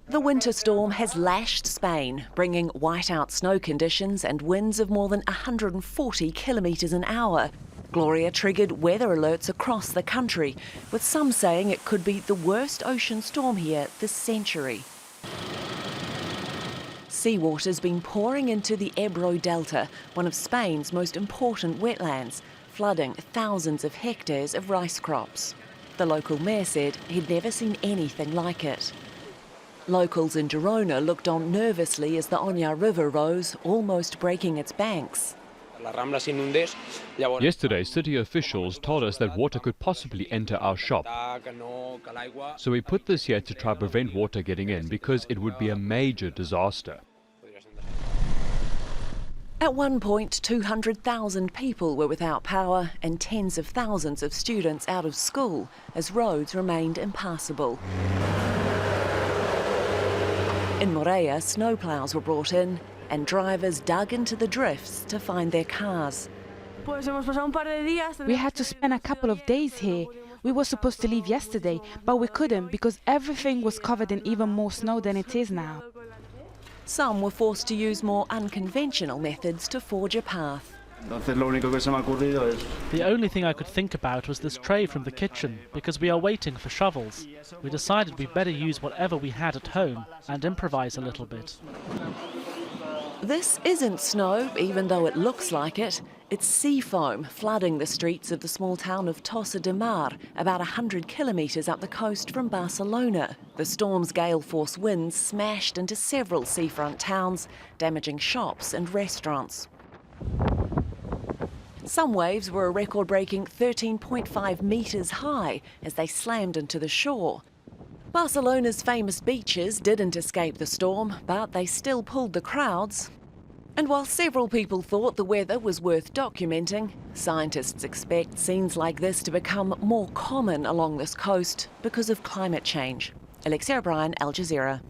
The winter storm has lashed Spain, bringing whiteout snow conditions and winds of more than 140 kilometres an hour. Gloria triggered weather alerts across the country, with some saying it could be the worst ocean storm here this century. Seawater's been pouring into the Ebro Delta, one of Spain's most important wetlands, flooding thousands of hectares of rice crops. The local mayor said he'd never seen anything like it. Locals in Girona looked on nervously as the Oña River rose, almost breaking its banks. Yesterday, city officials told us that water could possibly enter our shop. So we put this here to try to prevent water getting in, because it would be a major disaster. At one point, 200,000 people were without power and tens of thousands of students out of school as roads remained impassable. In Morea, snowplows were brought in and drivers dug into the drifts to find their cars. We had to spend a couple of days here. We were supposed to leave yesterday, but we couldn't because everything was covered in even more snow than it is now. Some were forced to use more unconventional methods to forge a path. The only thing I could think about was this tray from the kitchen, because we are waiting for shovels. We decided we'd better use whatever we had at home and improvise a little bit. This isn't snow, even though it looks like it. It's sea foam flooding the streets of the small town of Tossa de Mar, about 100 kilometres up the coast from Barcelona. The storm's gale-force winds smashed into several seafront towns, damaging shops and restaurants. Some waves were a record-breaking 13.5 metres high as they slammed into the shore. Barcelona's famous beaches didn't escape the storm, but they still pulled the crowds. And while several people thought the weather was worth documenting, scientists expect scenes like this to become more common along this coast because of climate change. Alexi, Al Jazeera.